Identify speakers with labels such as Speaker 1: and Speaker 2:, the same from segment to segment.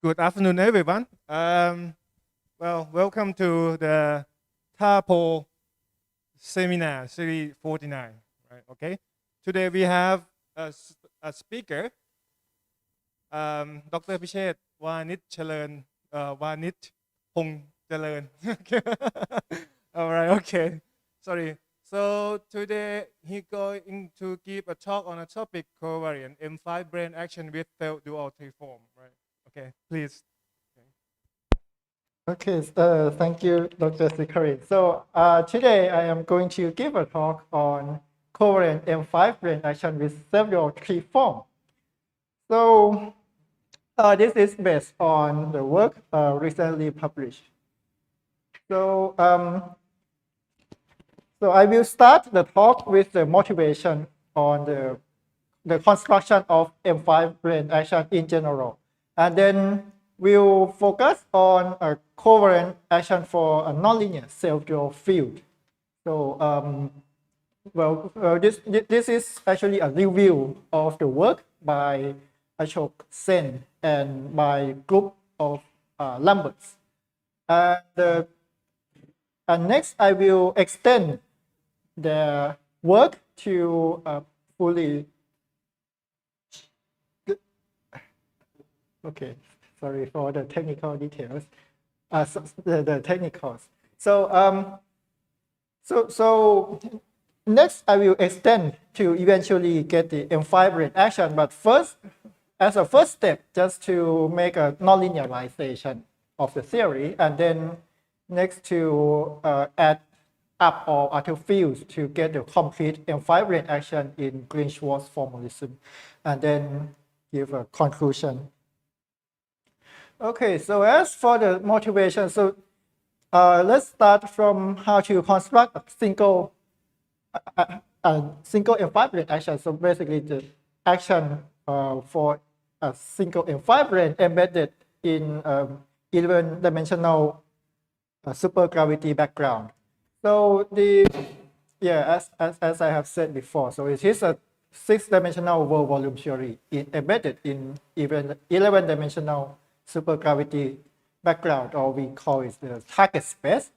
Speaker 1: Good afternoon, everyone. Welcome to the Tah Poe Seminar, Series 49. Right? Okay. Today we have a speaker, Dr. Pichet, Vanichchapongjaroen. All right. Okay. Sorry. So today he's going to give a talk on a topic Covariant M5-brane action with dual transform. Right. Okay, please.
Speaker 2: Okay, thank you, Dr. Sikari. So today I am going to give a talk on covariant M5-brane action with several tree form. So this is based on the work recently published. So I will start the talk with the motivation on the construction of M5-brane action in general, and then we'll focus on a covariant action for a nonlinear self-dual field. So, this is actually a review of the work by Ashok Sen and by group of Lamberts. And next, I will extend the work to fully. Okay. Sorry for the technical details, the technicals. So next I will extend to eventually get the M5-brane action. But first, as a first step, just to make a nonlinearization of the theory, and then next to add up all other fields to get the complete M5-brane action in Green-Schwarz formalism, and then give a conclusion. Okay, so as for the motivation, so let's start from how to construct a single M5-brane action. So basically, the action for a single M5-brane embedded in 11-dimensional supergravity background. So as I have said before, so it is a 6-dimensional world volume theory embedded in 11-dimensional supergravity background, or we call it the target space.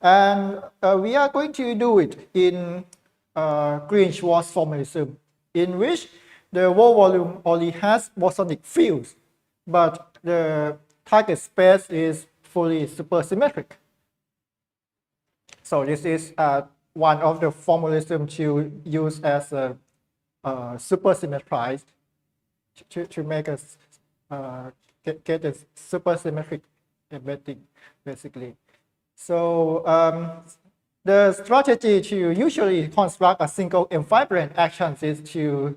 Speaker 2: And we are going to do it in Green-Schwarz formalism, in which the world volume only has bosonic fields, but the target space is fully supersymmetric. So this is one of the formalism to use as a supersymmetrized to make us get a supersymmetric embedding, basically. So the strategy to usually construct a single M5-brane actions is to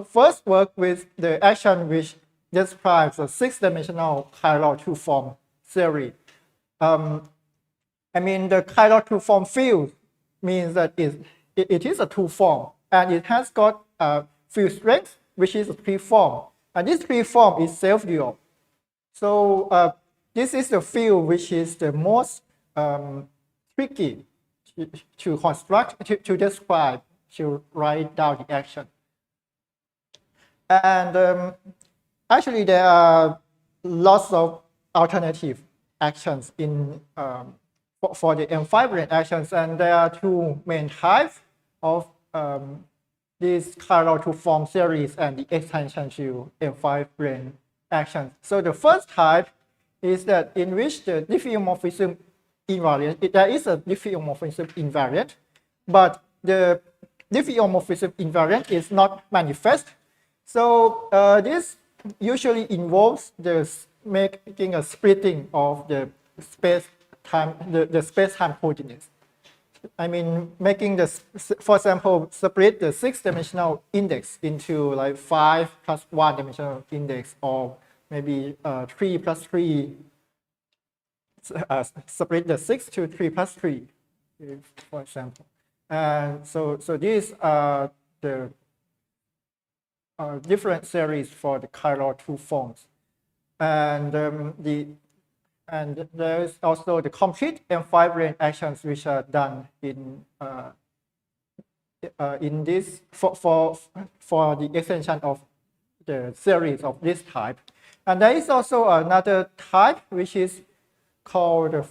Speaker 2: first work with the action which describes a 6-dimensional chiral two-form theory. I mean, the chiral two-form field means that it is a two-form, and it has got a field strength, which is a three-form. And this three-form is self-dual. So this is the field which is the most tricky to construct, to describe, to write down the action. And actually, there are lots of alternative actions in for the M5-brane actions, and there are two main types of these chiral two-form series and the extension to M5-brane actions. So the first type is that in which the diffeomorphism invariant, there is a diffeomorphism invariant, but the diffeomorphism invariant is not manifest. So this usually involves making a splitting of the space-time, the space-time coordinates. I mean, making for example, split the 6-dimensional index into like 5 plus 1-dimensional index, or maybe 3 plus 3, split the 6 to 3 plus 3, for example. And so these are the different series for the chiral two forms. And there is also the complete M5-brane actions which are done in this for the extension of the series of this type. And there is also another type which is called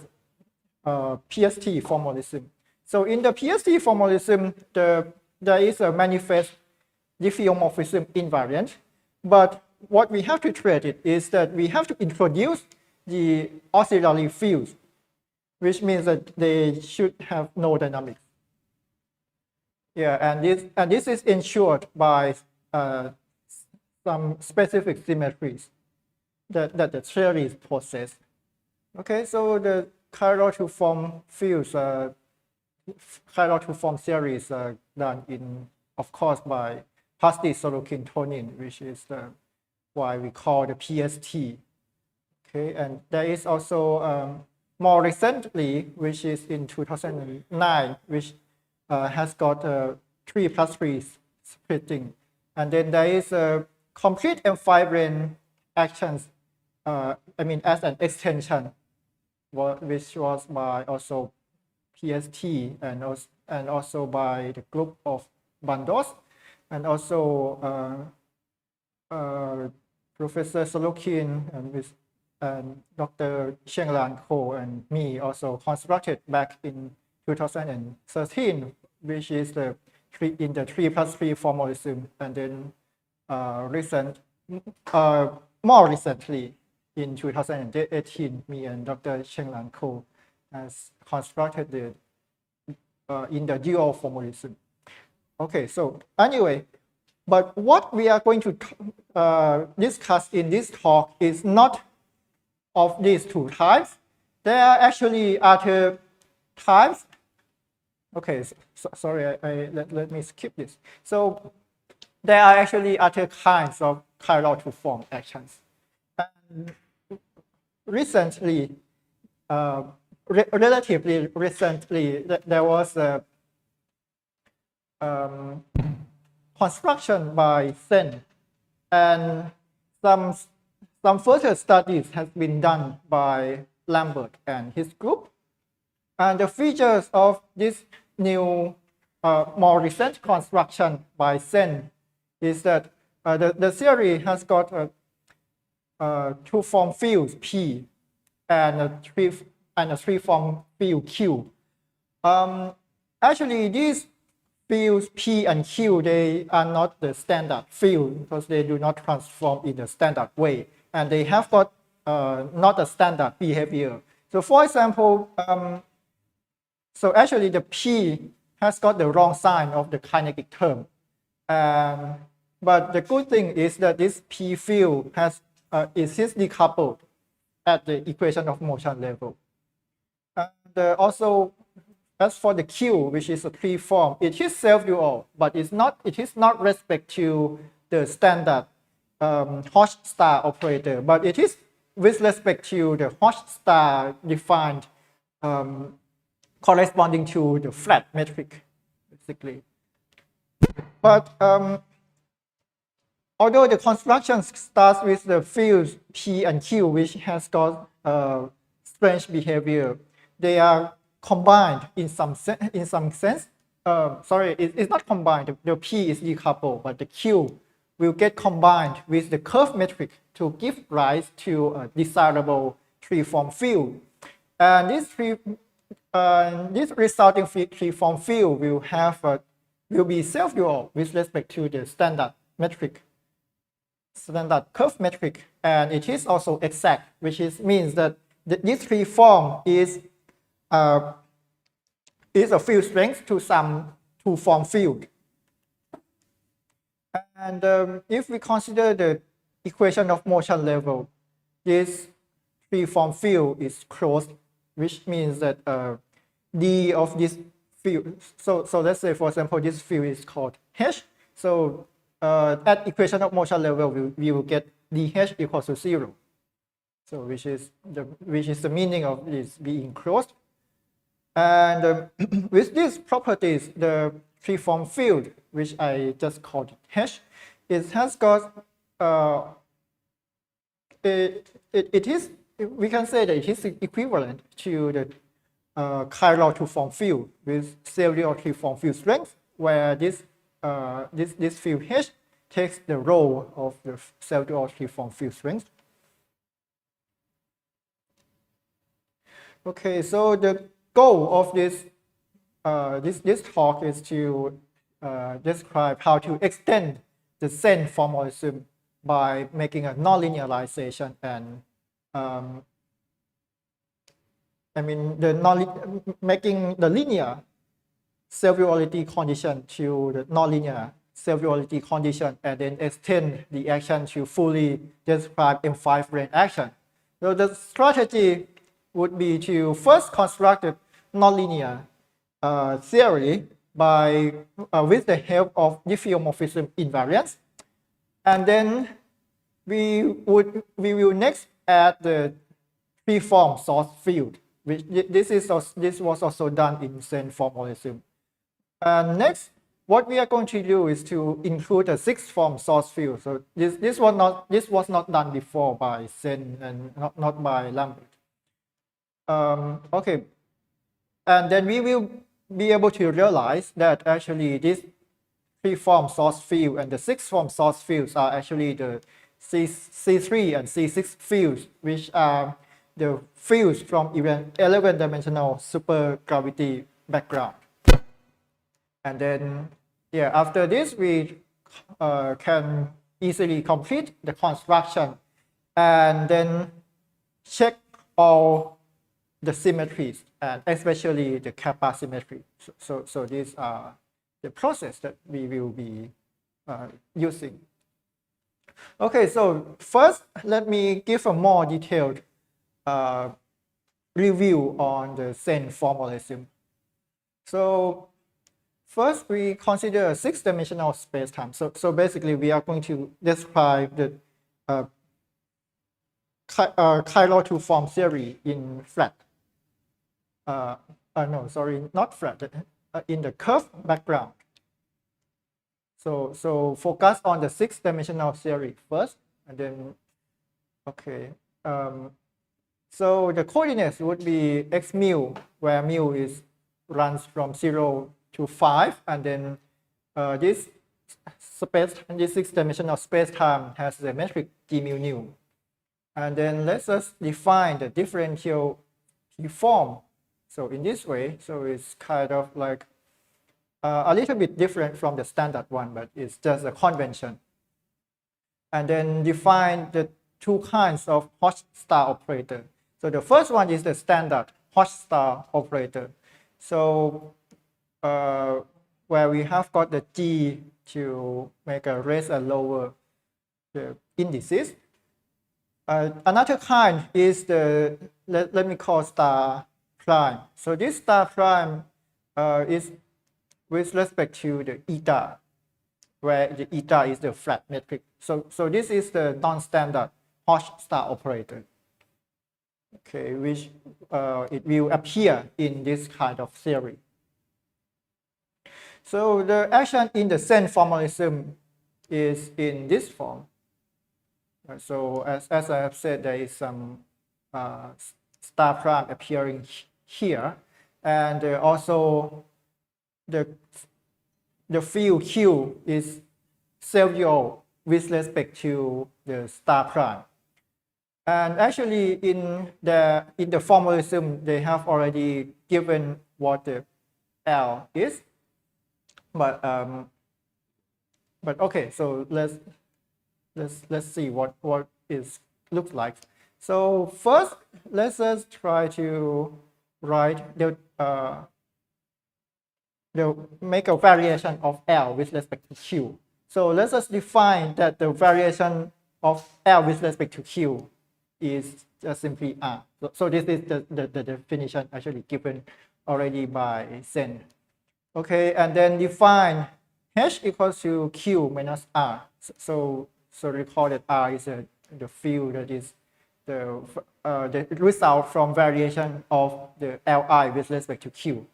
Speaker 2: PST formalism. So in the PST formalism, there is a manifest diffeomorphism invariant, but what we have to treat it is that we have to introduce the auxiliary fields, which means that they should have no dynamics. Yeah, and this is ensured by some specific symmetries that the series possess. Okay, so the chiral to form fields, chiral to form series are done in, of course, by plastic Sorokin tonin, which is why we call the PST. Okay, and there is also more recently, which is in 2009, which has got 3+3 splitting. And then there is a complete M5-brane actions, as an extension, which was by also PST and also by the group of Bandos, and also Professor Sorokin and Dr. Cheng Ko and me also constructed back in 2013, which is in the 3+3 formalism, and then more recently in 2018, me and Dr. Cheng Ko has constructed in the dual formalism. Okay, so anyway, but what we are going to discuss in this talk is not of these two types. There are actually other types. Okay, sorry, let me skip this. So there are actually other kinds of chiral to form actions. And recently, relatively recently, there was a construction by Sen, and some further studies have been done by Lambert and his group. And the features of this new, more recent construction by Sen is that the theory has got two form fields P and a three form field Q. Actually, these fields P and Q, they are not the standard field because they do not transform in the standard way, and they have got not a standard behavior. So for example, so actually the P has got the wrong sign of the kinetic term. But the good thing is that this P field is decoupled at the equation of motion level. And also, as for the Q, which is a tree form, it is self-dual, but it is not respect to the standard Hodge star operator, but it is with respect to the Hodge star defined corresponding to the flat metric, basically. But although the construction starts with the fields P and Q, which has got strange behavior, they are combined in some sense. Sorry, it's not combined. The P is decoupled, but the Q will get combined with the curve metric to give rise to a desirable tree-form field. And this resulting tree-form field will be self-dual with respect to the standard curve metric, and it is also exact, which means that this tree-form is a field strength to some two-form field. And if we consider the equation of motion level, this tree-form field is closed, which means that D of this field, so let's say, for example, this field is called H. So at equation of motion level, we will get dH equals to 0. So which is the meaning of this being closed. And with these properties, the tree-form field, which I just called H, it has got we can say that it is equivalent to the chiral two-form field with self-dual tree-form field strength, where this field H takes the role of the self-dual tree-form field strength. Okay, so the goal of this talk is to describe how to extend the Sen formalism by making a nonlinearization and making the linear self-duality condition to the nonlinear self-duality condition and then extend the action to fully describe M5-brane action. So the strategy would be to first construct a nonlinear theory by with the help of diffeomorphism invariance, and then we will next add the free-form source field, which this was also done in Sen formalism. And next, what we are going to do is to include a sixth-form source field. So this was not done before by Sen and not by Lambert. Okay, and then we will be able to realize that actually this free-form source field and the sixth-form source fields are actually the C3 and C6 fields, which are the fields from 11-dimensional supergravity background. And then, yeah, after this, we can easily complete the construction and then check all the symmetries, and especially the kappa symmetry. So these are the process that we will be using. Okay, so first, let me give a more detailed review on the Sen formalism. So first, we consider a six-dimensional spacetime. So basically, we are going to describe the chiral two-form theory in flat. No, sorry, not flat. In the curved background. So focus on the six-dimensional theory first, and then okay. So the coordinates would be x mu, where mu runs from 0 to 5, and then this six-dimensional space-time has the metric d mu nu. And then let's just define the differential form. So in this way, so it's kind of like a little bit different from the standard one, but it's just a convention. And then define the two kinds of Hodge-star operator. So the first one is the standard Hodge-star operator. So where we have got the G to make a raise and lower the indices. Another kind is the, let me call star prime. So this star prime is with respect to the eta, where the eta is the flat metric. So this is the non-standard Hodge-star operator. Okay, which it will appear in this kind of theory. So the action in the Sen formalism is in this form. So as I have said, there is some star prime appearing here, and also the field Q is self-dual with respect to the star prime. And actually, in the formalism, they have already given what the L is. But okay, so let's see what it looks like. So first, let's just try to write make a variation of L with respect to Q. So let's just define that the variation of L with respect to Q is just simply R. So this is the definition actually given already by Sen. Okay, and then define H equals to Q minus R. So recall that R is the field that is the result from variation of the Li with respect to Q.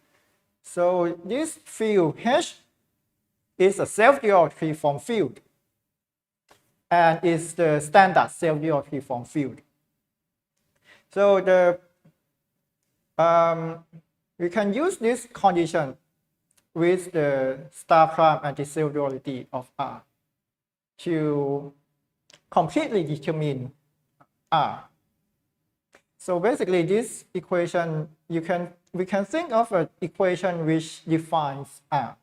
Speaker 2: So this field H is a self-dual free-form field and is the standard self-dual free-form field. So we can use this condition with the star prime anti-self-duality of R to completely determine R. So basically, this equation we can think of an equation which defines R.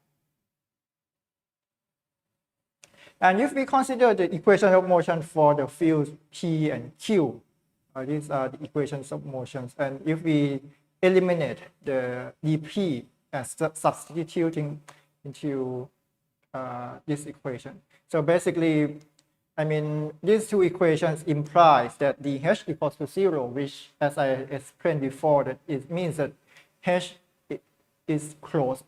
Speaker 2: And if we consider the equation of motion for the fields P and Q, these are the equations of motions. And if we eliminate the dP and substituting into this equation. So basically, I mean, these two equations implies that dH equals to 0, which, as I explained before, that it means that H is closed.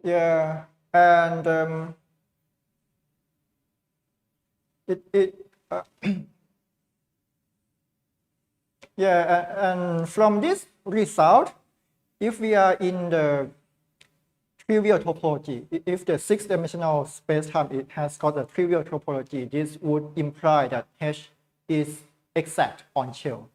Speaker 2: Yeah, and yeah, and from this result, if we are in the trivial topology, if the six-dimensional spacetime has got a trivial topology, this would imply that H is exact on shell.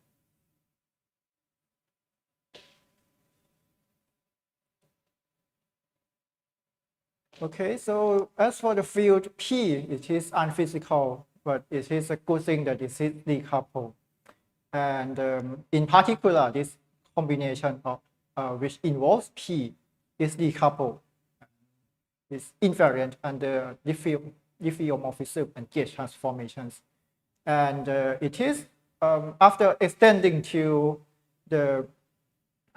Speaker 2: Okay, so as for the field P, it is unphysical, but it is a good thing that it is decoupled. And in particular, this combination of which involves P is decoupled, is invariant under diffeomorphism and gauge transformations. And it is, after extending to the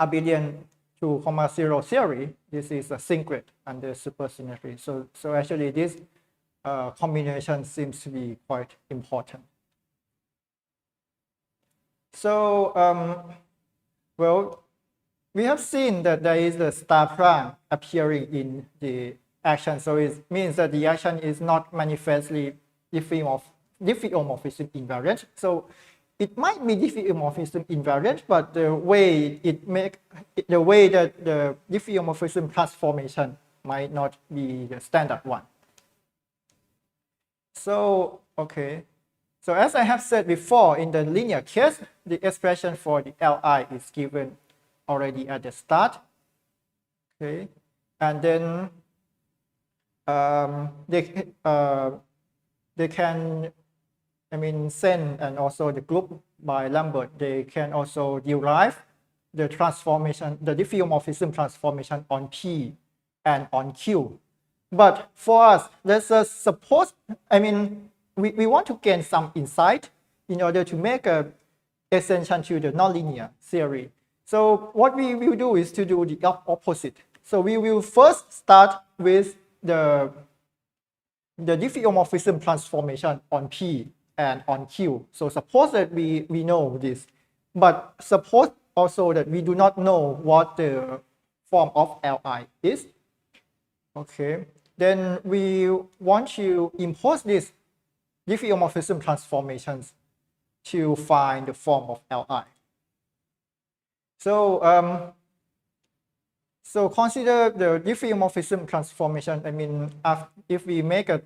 Speaker 2: abelian 2,0 theory, this is a singlet under supersymmetry. So actually this combination seems to be quite important. So, well, we have seen that there is a star prime appearing in the action. So it means that the action is not manifestly diffeomorphism invariant. So it might be diffeomorphism invariant, but the way that the diffeomorphism transformation might not be the standard one. So, okay. So as I have said before, in the linear case, the expression for the Li is given already at the start. Okay. And then they can, I mean, Sen and also the group by Lambert, they can also derive the transformation, the diffeomorphism transformation on P and on Q. But for us, let's just suppose, I mean, we want to gain some insight in order to make a extension to the nonlinear theory. So what we will do is to do the opposite. So we will first start with the diffeomorphism transformation on P and on Q. So suppose that we know this, but suppose also that we do not know what the form of Li is. Okay, then we want to impose these diffeomorphism transformations to find the form of Li. So, so consider the diffeomorphism transformation. I mean, if we make a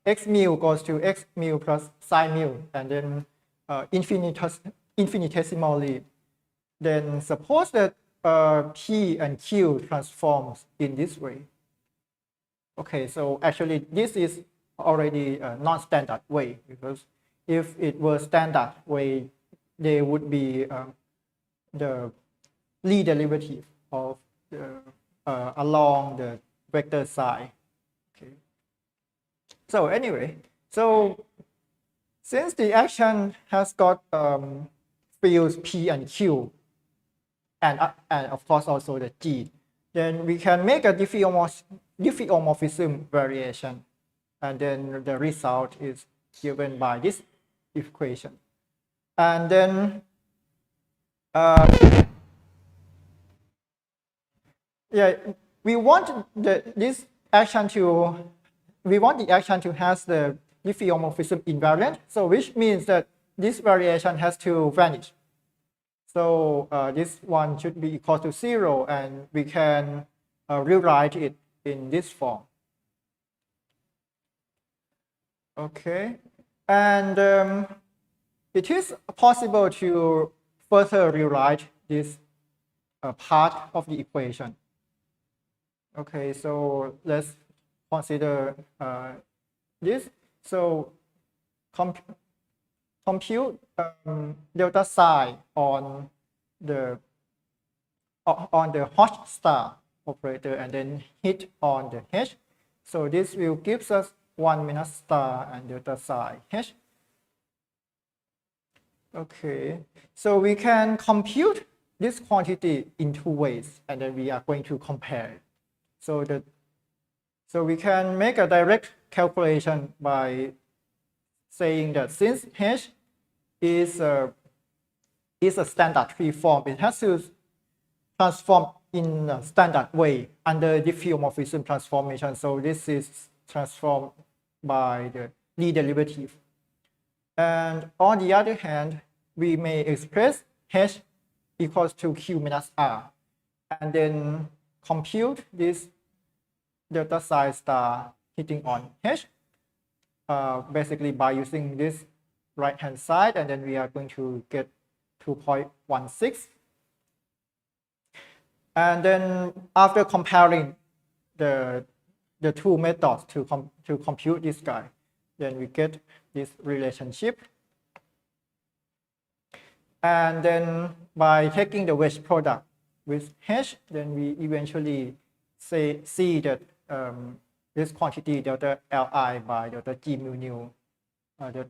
Speaker 2: x mu goes to x mu plus psi mu, and then infinitesimally, then suppose that P and Q transforms in this way. Okay, so actually this is already a non-standard way, because if it were standard way, they would be the Lie derivative of the, along the vector psi. Okay. So anyway, so since the action has got fields P and Q, and of course also the G, then we can make a diffeomorphism variation, and then the result is given by this equation. And then yeah, we want the action to have the diffeomorphism invariant, so which means that this variation has to vanish. So this one should be equal to 0, and we can rewrite it in this form. Okay, and it is possible to further rewrite this part of the equation. Okay, so let's consider this. So compute delta psi on the Hodge star operator and then hit on the H. So this will give us 1 minus star and delta psi H. Okay, so we can compute this quantity in two ways, and then we are going to compare it. So we can make a direct calculation by saying that since H is a standard tree form, it has to transform in a standard way under diffeomorphism transformation. So this is transformed by the Lie derivative. And on the other hand, we may express H equals to Q minus R, and then compute this delta psi star hitting on H, basically by using this right hand side, and then we are going to get 2.16. And then after comparing the two methods to compute this guy, then we get this relationship. And then by taking the wedge product with H, then we eventually see that this quantity delta Li by delta G mu nu, the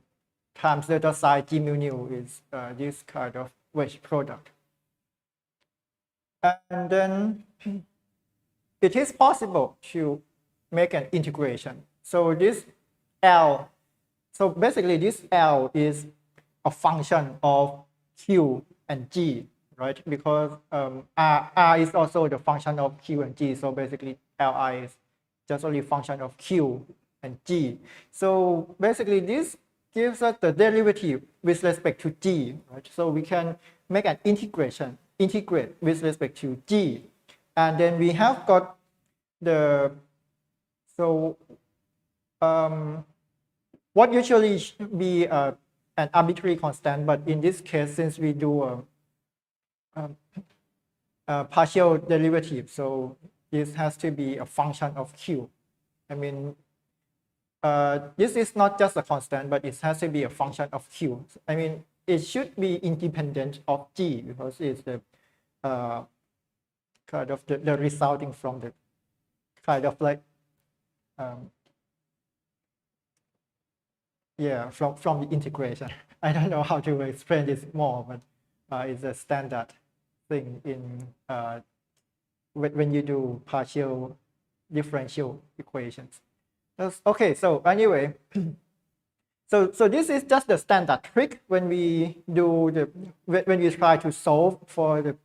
Speaker 2: times delta psi G mu nu is this kind of wedge product. And then it is possible to make an integration. So this L, so basically this L is a function of Q and G, right? Because R is also the function of Q and G. So basically Li is just only function of Q and G. So basically this gives us the derivative with respect to G, right? So we can make an integrate with respect to G. And then we have got the, so what usually should be an arbitrary constant, but in this case, since we do a partial derivative, so this has to be a function of Q. I mean, this is not just a constant, but it has to be a function of Q. I mean, it should be independent of G because it's the kind of the resulting from the kind of like yeah, from the integration. I don't know how to explain this more, but it's a standard thing in when you do partial differential equations. Okay, so anyway, so this is just the standard trick when we do when we try to solve for the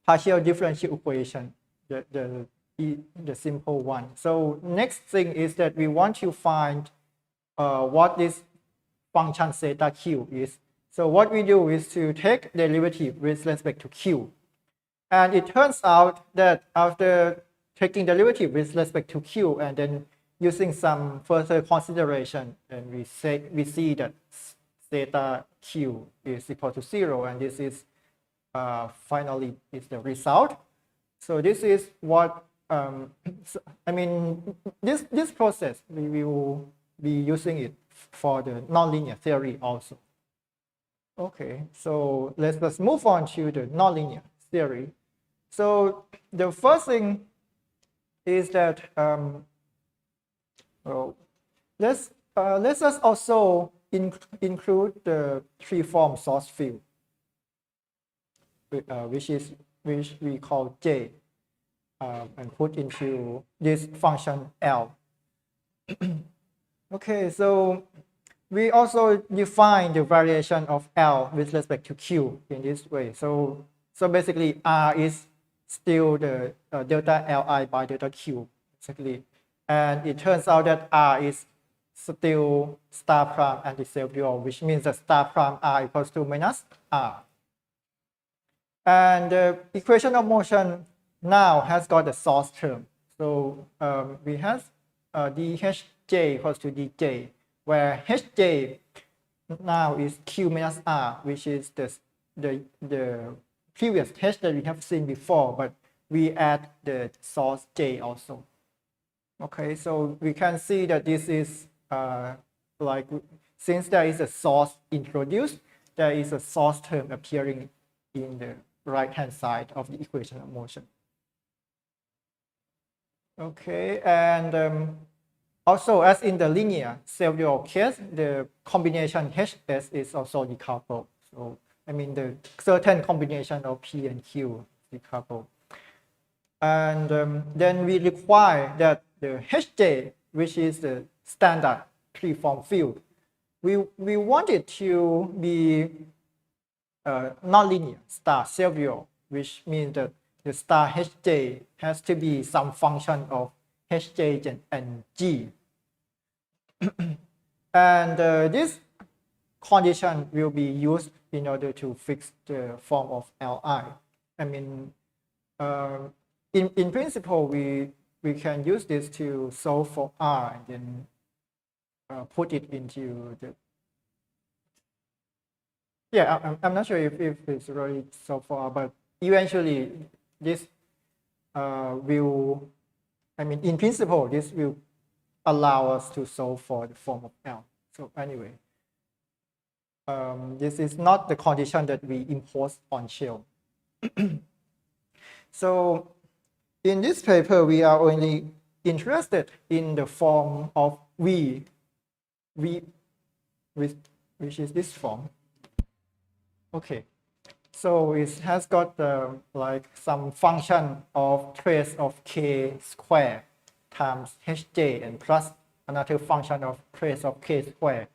Speaker 2: partial differential equation, the simple one. So next thing is that we want to find what this function theta q is. So what we do is to take derivative with respect to q. And it turns out that after taking derivative with respect to q and then using some further consideration, then we see that theta q is equal to 0, and this is finally is the result. So this is what I mean, this process we will be using it for the nonlinear theory also. Okay, so let's move on to the nonlinear theory. So the first thing is that well, let's us also include the three-form source field, which we call J, and put into this function L. Okay, so we also define the variation of L with respect to Q in this way. So basically R is still the delta Li by delta Q, exactly. And it turns out that R is still star prime anti-self-dual, which means that star prime R equals to minus R. And the equation of motion now has got a source term. So we have dHj equals to dj, where hj now is q minus r, which is the previous h that we have seen before, but we add the source J also. Okay, so we can see that this is like, since there is a source introduced, there is a source term appearing in the right-hand side of the equation of motion. Okay, and also as in the linear self-dual case, the combination HS is also decoupled. So I mean the certain combination of P and Q decoupled. And then we require that the Hj, which is the standard free-form field, we want it to be nonlinear star self-dual, which means that the star Hj has to be some function of Hj and G. And this condition will be used in order to fix the form of Li. I mean, in principle, we can use this to solve for R and then put it into the. Yeah, I'm not sure if it's really so far, but eventually this will, I mean, in principle, this will allow us to solve for the form of L. So anyway, this is not the condition that we impose on shell. So in this paper, we are only interested in the form of V, which is this form. Okay, so it has got like some function of trace of k square times hj and plus another function of trace of k square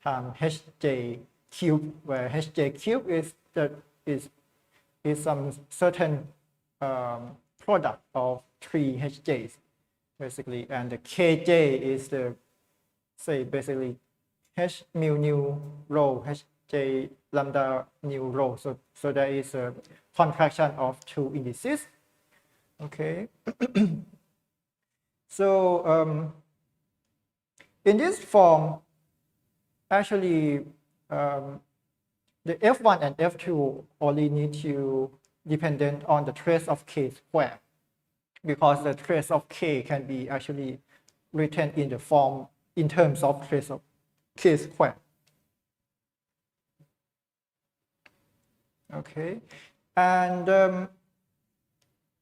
Speaker 2: times hj cube, where hj cube is some certain product of three hj's basically, and the kj is the, say, basically h mu nu rho hj lambda nu rho. So there is a contraction of two indices. Okay. So in this form, actually, the F1 and F2 only need to dependent on the trace of k square, because the trace of k can be actually written in the form in terms of trace of k square. Okay, and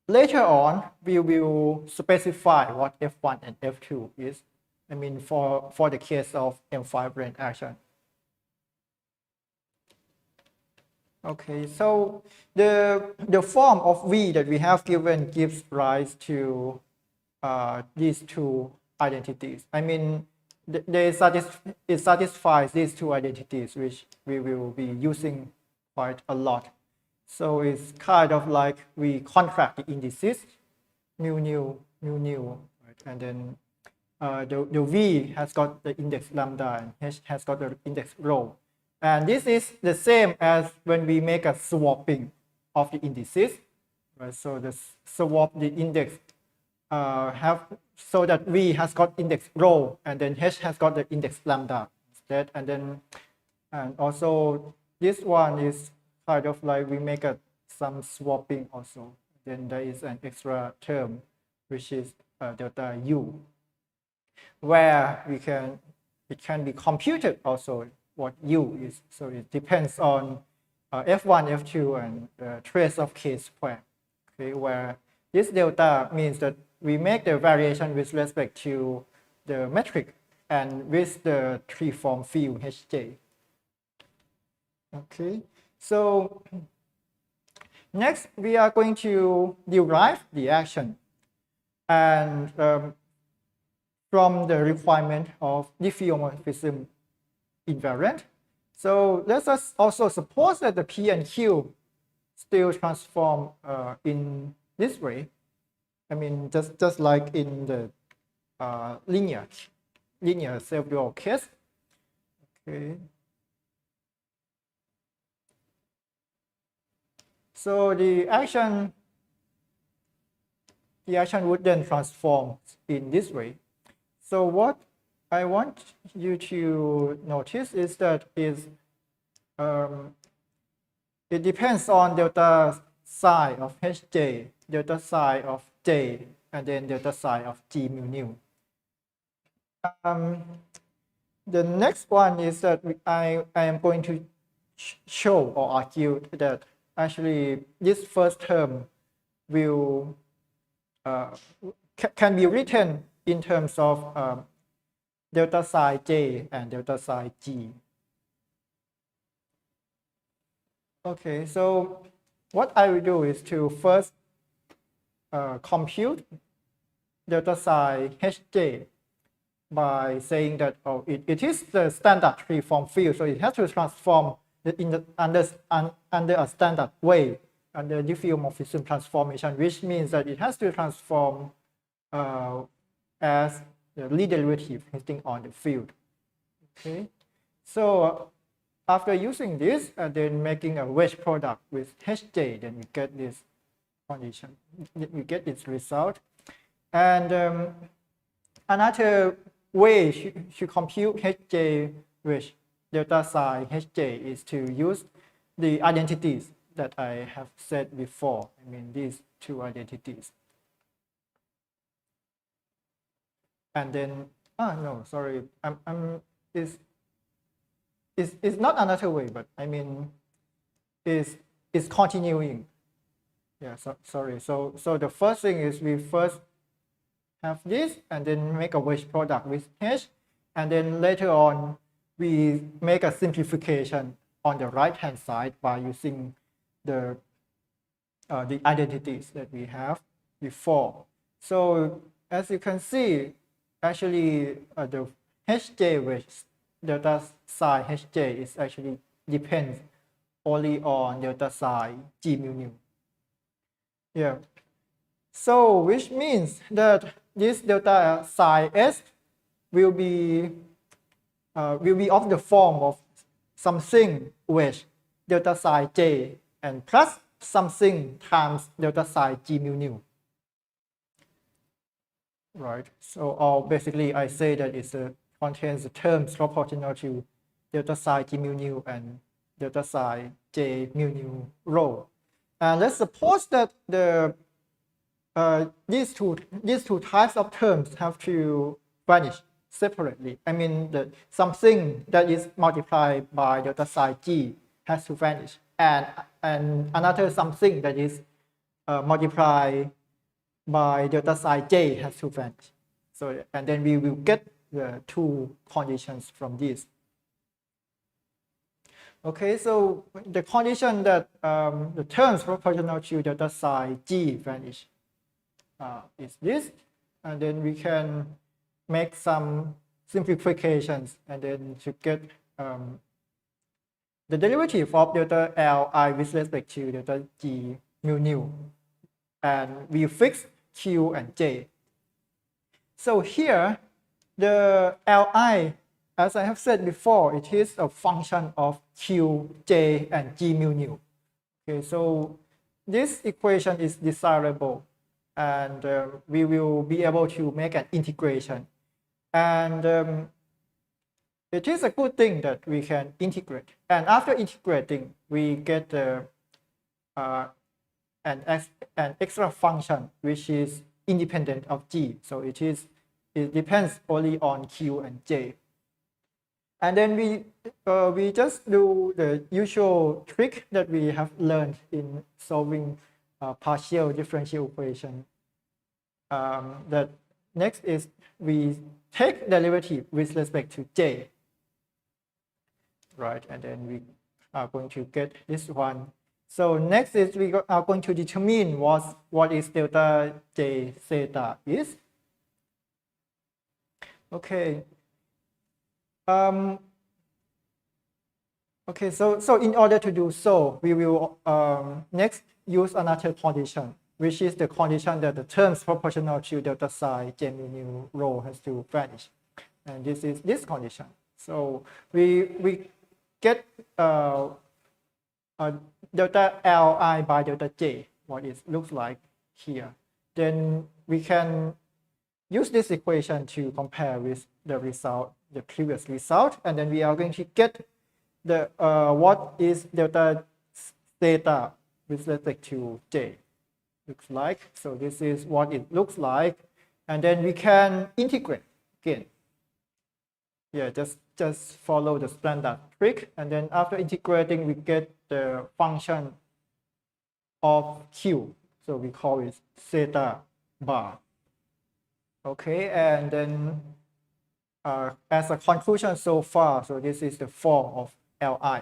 Speaker 2: later on we will specify what F1 and F2 is. I mean, for the case of M5-brane action. Okay, so the form of V that we have given gives rise to these two identities. I mean, it satisfies these two identities, which we will be using quite a lot. So it's kind of like we contract the indices, mu nu, right? And then the V has got the index lambda and H has got the index rho. And this is the same as when we make a swapping of the indices, right? So the swap the index so that V has got index rho and then H has got the index lambda instead. And also this one is kind of like we make some swapping also. Then there is an extra term which is delta U, where it can be computed also what U is. So it depends on F1, F2, and trace of k square. Okay, where this delta means that we make the variation with respect to the metric and with the free-form field Hj. Okay, so next we are going to derive the action, and from the requirement of diffeomorphism invariant. So let us also suppose that the P and Q still transform in this way. I mean, just like in the linear self-dual case. Okay. So the action would then transform in this way. So what I want you to notice is that it depends on delta psi of Hj delta psi of J and then delta psi of G mu nu. The next one is that I am going to show or argue that actually this first term will can be written in terms of delta psi J and delta psi G. Okay, so what I will do is to first compute delta psi Hj by saying that it is the standard free-form field, so it has to transform under a standard way, under diffeomorphism transformation, which means that it has to transform as the Lie derivative acting on the field. Okay, so after using this and then making a wedge product with Hj, then we get this condition, we get this result. And another way to compute Hj with delta psi Hj is to use the identities that I have said before. I mean these two identities. And then, no, sorry, it's not another way, but I mean, is continuing. Yeah, sorry. So the first thing is we first have this and then make a wedge product with H, and then later on we make a simplification on the right hand side by using the identities that we have before. So as you can see, actually the Hj with delta psi Hj is actually depends only on delta psi G mu nu. Yeah. So which means that this delta psi S will be of the form of something with delta psi J and plus something times delta psi G mu nu. Right. So basically I say that it contains the terms proportional to delta psi G mu nu and delta psi J mu nu rho. And let's suppose that these two types of terms have to vanish separately. I mean that something that is multiplied by delta psi G has to vanish, and another something that is multiplied by delta psi J has to vanish. So and then we will get the two conditions from this. Okay, so the condition that the terms proportional to delta psi G vanish is this, and then we can make some simplifications and then to get the derivative of delta Li with respect to delta G mu nu, and we fix Q and J. So here the Li, as I have said before, it is a function of Q, J, and G mu nu. Okay, so this equation is desirable, and we will be able to make an integration. And it is a good thing that we can integrate. And after integrating, we get an extra function which is independent of G. So it depends only on Q and J. And then we just do the usual trick that we have learned in solving partial differential equation. That next is we take derivative with respect to J, right? And then we are going to get this one. So next is we are going to determine what is delta J theta is. Okay. Okay, so in order to do so, we will next use another condition, which is the condition that the terms proportional to delta psi J mu nu rho has to vanish, and this is this condition. So we get delta Li by delta J, what it looks like here. Then we can use this equation to compare with the result, the previous result, and then we are going to get the what is delta theta with respect to J. looks like. So this is what it looks like. And then we can integrate again. Yeah, just follow the standard trick. And then after integrating, we get the function of Q. So we call it theta bar. Okay, and then as a conclusion so far, so this is the form of Li.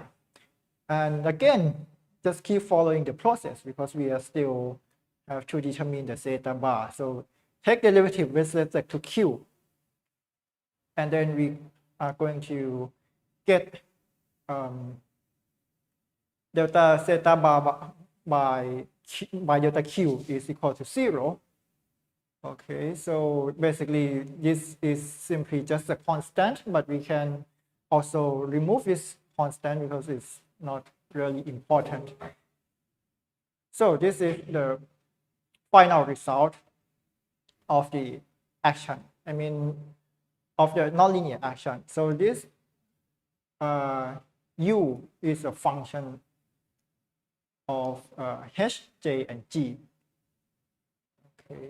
Speaker 2: And again, just keep following the process because we are still have to determine the theta bar. So take derivative with respect to Q. And then we are going to get delta theta bar by delta Q is equal to 0. Okay, so basically this is simply just a constant, but we can also remove this constant because it's not really important. So this is the final result of the action. I mean, of the nonlinear action. So this U is a function of H, J, and G. Okay.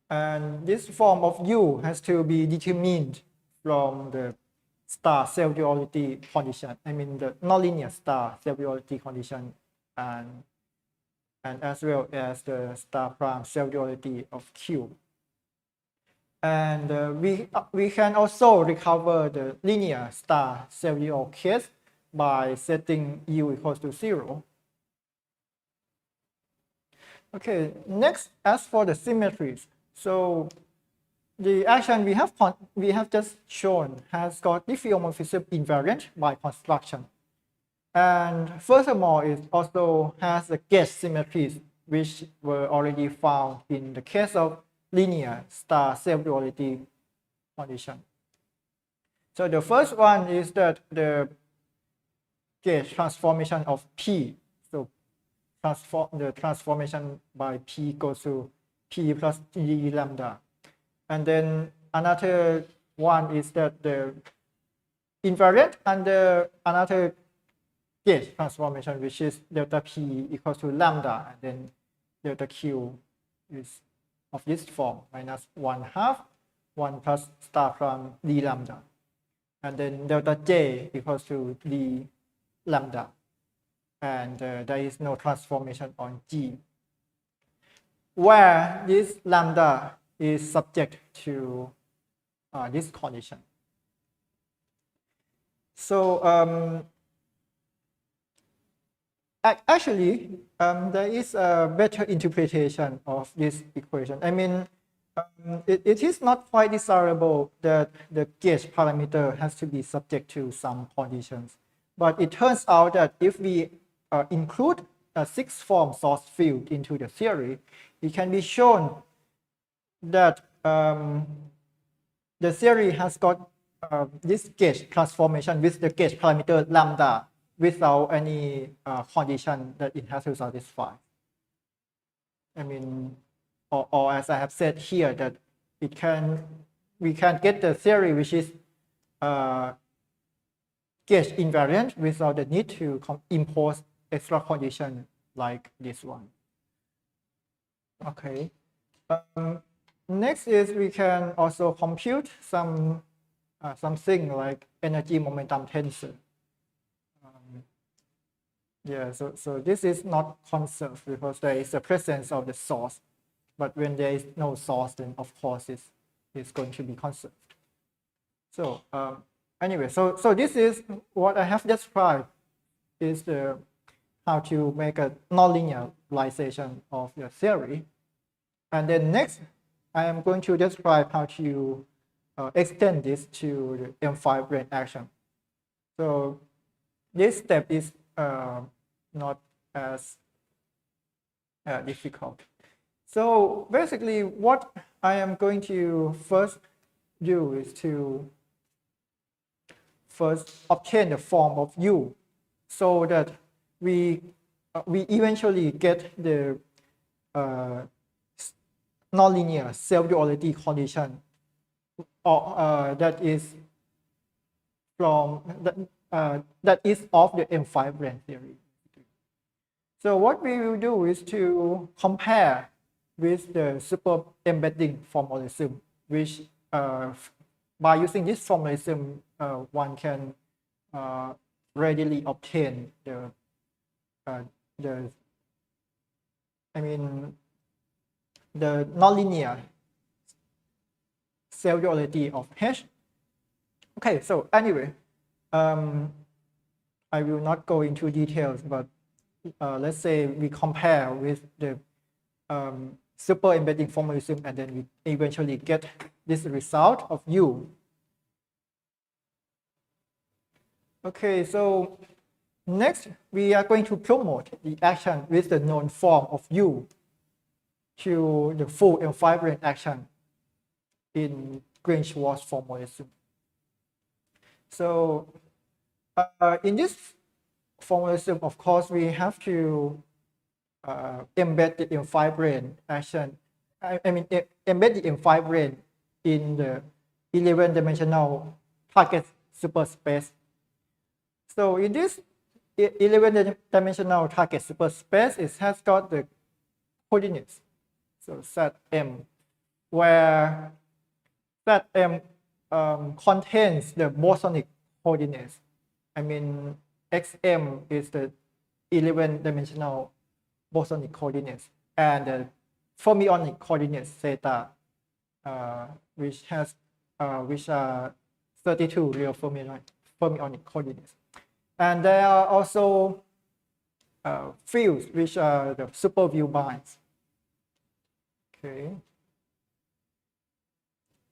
Speaker 2: And this form of U has to be determined from the star self-duality condition. I mean the nonlinear star self-duality condition and as well as the star prime self-duality of Q. And we can also recover the linear star self-dual case by setting U equals to 0. Okay, next, as for the symmetries, so the action we have just shown has got diffeomorphism invariant by construction. And furthermore, it also has the gauge symmetries which were already found in the case of linear star self-duality condition. So the first one is that the gauge transformation of P. So the transformation by P goes to P plus d lambda. And then another one is that the invariant under another gauge transformation, which is delta P equals to lambda, and then delta Q is of this form, minus 1/2, 1 plus star prime d lambda. And then delta J equals to d lambda. And there is no transformation on G, where this lambda is subject to this condition. So actually, there is a better interpretation of this equation. I mean, it is not quite desirable that the gauge parameter has to be subject to some conditions. But it turns out that if we include a sixth-form source field into the theory, it can be shown that the theory has got this gauge transformation with the gauge parameter lambda without any condition that it has to satisfy. I mean, or as I have said here, that we can get the theory which is gauge invariant without the need to impose extra condition like this one. Okay. Next is we can also compute something like energy momentum tensor. Yeah, so this is not conserved because there is a presence of the source. But when there is no source, then of course it's going to be conserved. So anyway, so this is what I have described is how to make a nonlinearization of your theory. And then next, I am going to describe how to extend this to the M5-brane action. So this step is not as difficult. So basically, what I am going to first do is to first obtain the form of U, so that we eventually get the nonlinear self-duality condition, or that is of the M5-brane theory. So what we will do is to compare with the super embedding formalism, which by using this formalism, one can readily obtain the nonlinear self-duality of H. Okay, so anyway, I will not go into details, but let's say we compare with the super embedding formalism, and then we eventually get this result of U. Okay, so next we are going to promote the action with the known form of U to the full M5-brane action in Green-Schwarz formalism. So in this formalism, of course, we have to embed the M5-brane action. Embed the M5-brane in the 11-dimensional target superspace. So in this 11-dimensional target superspace, it has got the coordinates. So Zm, where Zm contains the bosonic coordinates. Xm is the 11-dimensional bosonic coordinates, and the fermionic coordinates theta, which are 32 real fermionic coordinates. And there are also fields which are the super view binds. Okay.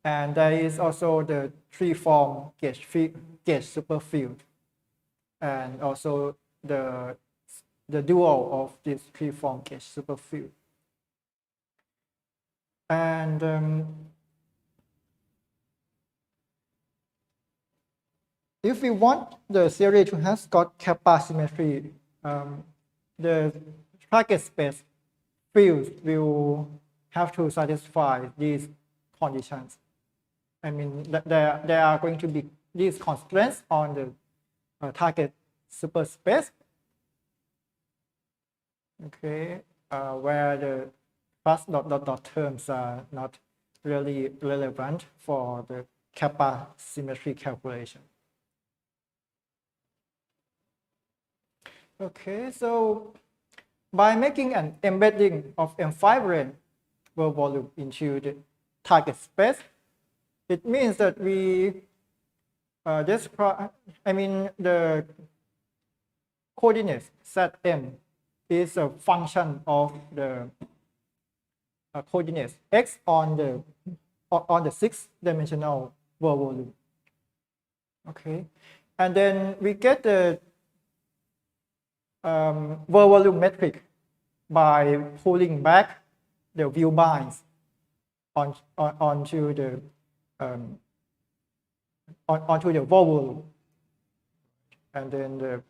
Speaker 2: And there is also the three-form gauge superfield, and also the dual of this three-form gauge superfield. And if we want the theory to have got kappa symmetry, the target space fields will have to satisfy these conditions. There are going to be these constraints on the target superspace, okay, where the plus dot terms are not really relevant for the kappa symmetry calculation. Okay, so by making an embedding of M5-brane volume into the target space, it means that we the coordinates Zm is a function of the coordinates x on the 6-dimensional volume. Okay, and then we get the volume metric by pulling back the view binds onto the volume, and then the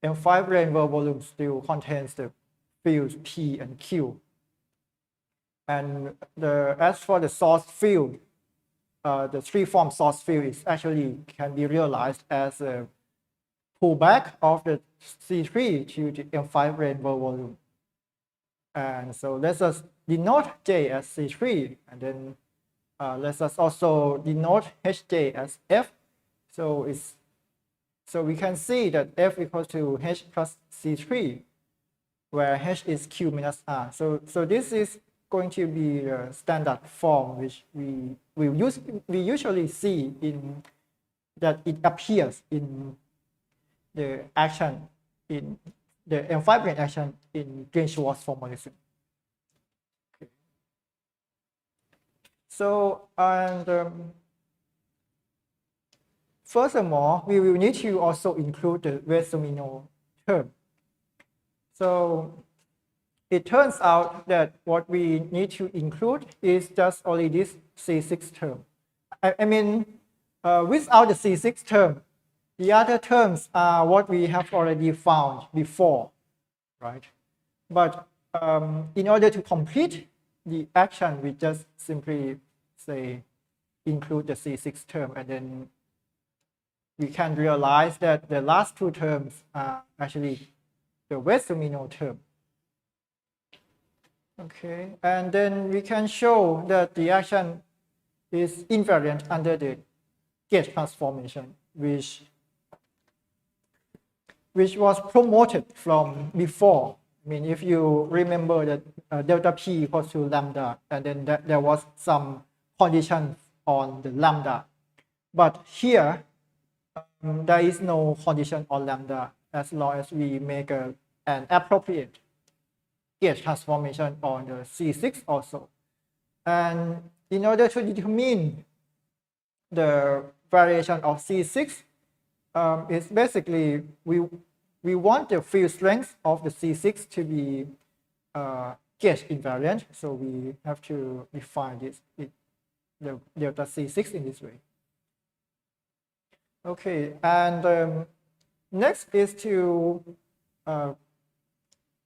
Speaker 2: M5-brane volume still contains the fields P and Q. And as for the source field, the three-form source field is actually can be realized as a pullback of the C3 to the M5-brane volume. And so let us denote J as C3, and then let us also denote Hj as F. So we can see that F equals to H plus C3, where H is Q minus R. So this is going to be the standard form which we usually see in that it appears in the action in the M5-brane action in Green-Schwarz formalism. Okay. So, and furthermore, we will need to also include the Resimino term. So it turns out that what we need to include is just only this C6 term. Without the C6 term, the other terms are what we have already found before, right? But in order to complete the action, we just simply say include the C6 term, and then we can realize that the last two terms are actually the West-Seminole term. Okay, and then we can show that the action is invariant under the gauge transformation, which was promoted from before. I mean, if you remember that delta p equals to lambda, and then there was some condition on the lambda. But here, there is no condition on lambda as long as we make an appropriate gauge transformation on the C6 also. And in order to determine the variation of C6, it's basically we want the field strength of the C6 to be gauge invariant, so we have to define the delta C6 in this way. Okay, and next is to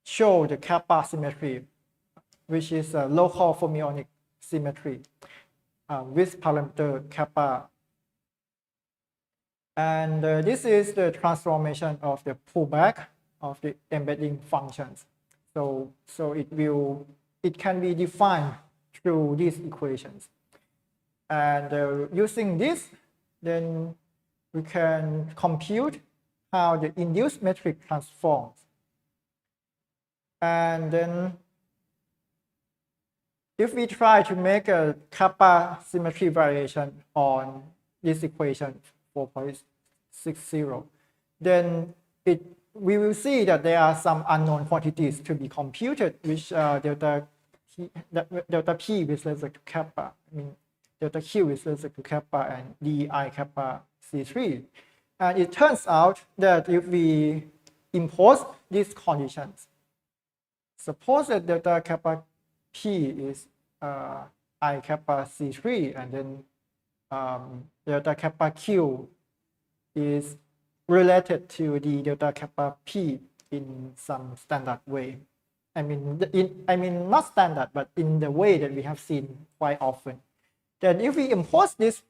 Speaker 2: show the kappa symmetry, which is a local fermionic symmetry with parameter kappa. And this is the transformation of the pullback of the embedding functions. So it can be defined through these equations. And using this, then we can compute how the induced metric transforms. And then if we try to make a kappa symmetry variation on this equation 4.60, then we will see that there are some unknown quantities to be computed, which delta p with respect to kappa, I mean delta q with respect to kappa, and di kappa c3. And it turns out that if we impose these conditions, suppose that delta kappa p is I kappa c3, and then delta kappa q is related to the delta kappa p in some standard way. I mean not standard, but in the way that we have seen quite often. Then if we impose this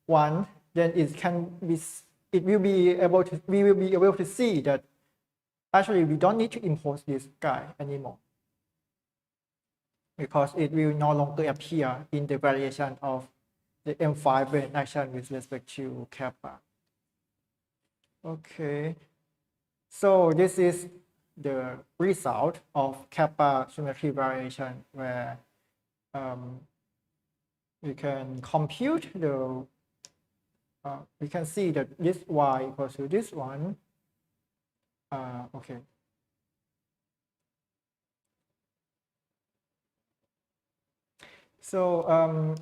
Speaker 2: one, then we will be able to see that actually we don't need to impose this guy anymore, because it will no longer appear in the variation of the M5-brane action with respect to kappa. Okay, so this is the result of kappa symmetry variation, where we can compute the we can see that this y equals to this one. Okay. So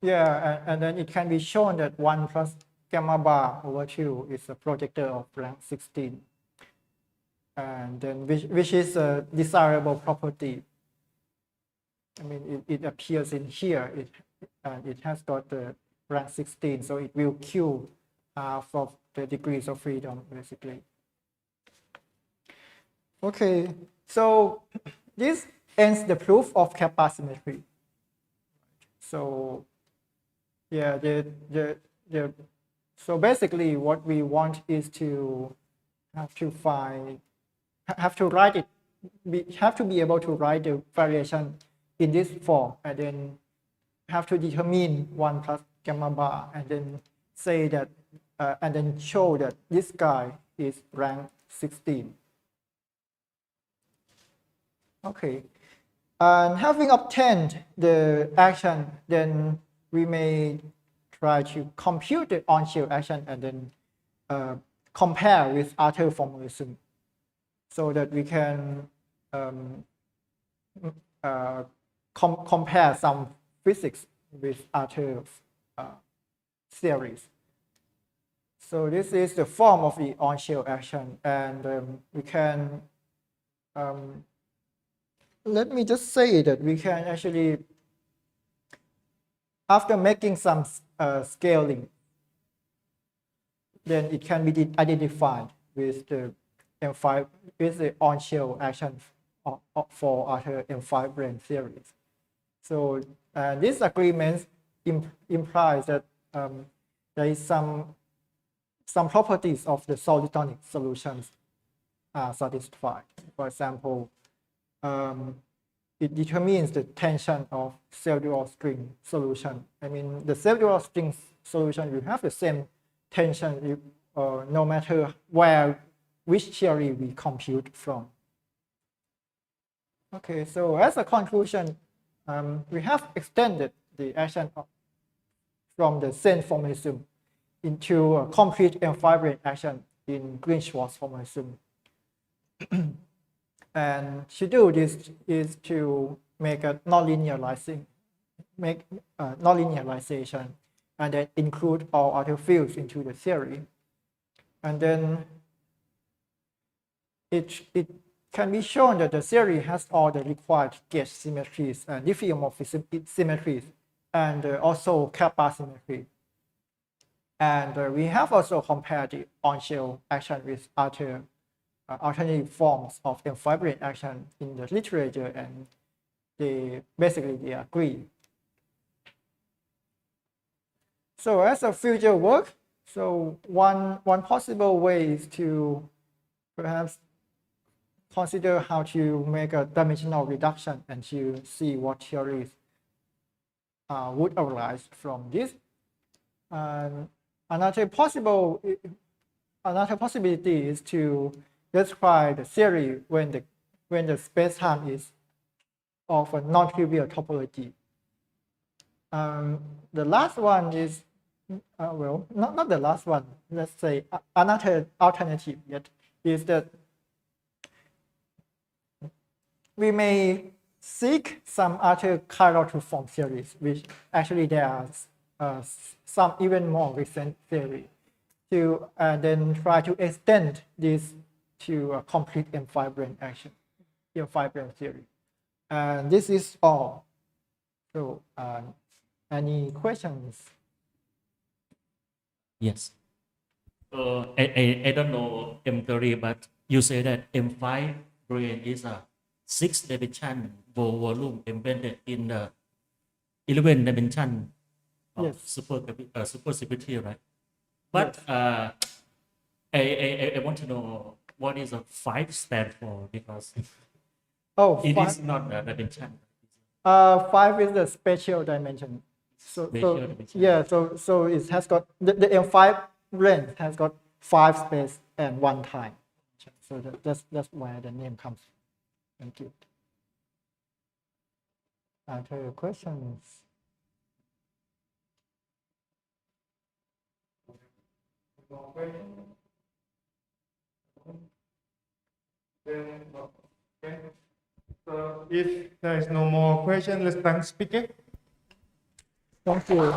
Speaker 2: yeah, and then it can be shown that 1 plus gamma bar over 2 is a projector of rank 16, and then which is a desirable property. I mean, it appears in here. It has got the rank 16, so it will Q half of the degrees of freedom, basically. Okay, so this ends the proof of kappa symmetry. So yeah, so basically what we want is to have to write it. We have to be able to write the variation in this form, and then have to determine 1 plus gamma bar, and then say that, and then show that this guy is rank 16. Okay, and having obtained the action, then we may try to compute the on-shield action and then compare with other formalism, so that we can compare some physics with other theories. So this is the form of the on-shield action, and we can let me just say that we can actually, after making some scaling, then it can be identified with the M5 with the on-shield action for other M5-brane theories. So this agreement implies that there is some properties of the solitonic solutions are satisfied. For example, it determines the tension of self-dual string solution. I mean, the self-dual string solution will have the same tension no matter which theory we compute from. Okay, so as a conclusion, we have extended the action from the Sen formalism into a complete M5-brane action in Green-Schwarz formalism. And to do this is to make a nonlinearization and then include all other fields into the theory. And then it can be shown that the theory has all the required gauge symmetries and diffeomorphism symmetries and also kappa symmetry. And we have also compared the on-shell action with other alternative forms of M5-brane action in the literature, and they agree. So as a future work, so one possible way is to perhaps consider how to make a dimensional reduction and to see what theories would arise from this. Another possibility is to describe the theory when the space-time is of a non-trivial topology. The last one is, well, not the last one. Let's say another alternative yet is that we may seek some other chiral form theories, which actually there are some even more recent theory, to then try to extend this to a complete M5-brane action, M5-brane theory. And this is all. So, any questions?
Speaker 3: Yes. I don't know M theory, but you say that M5-brane is a 6-dimension volume embedded in the 11-dimension of
Speaker 2: Yes.
Speaker 3: supersymmetry, right? But
Speaker 2: Yes.
Speaker 3: I want to know what is a 5 stand for, because it
Speaker 2: five.
Speaker 3: is not a dimension.
Speaker 2: 5 is the spatial dimension.
Speaker 3: Spatial dimension.
Speaker 2: Yeah, so it has got the M5-brane has got 5 space and 1 time. So that's where the name comes. Thank you. Other questions?
Speaker 1: So if there is no more question, let's thank speaker.
Speaker 2: Thank you.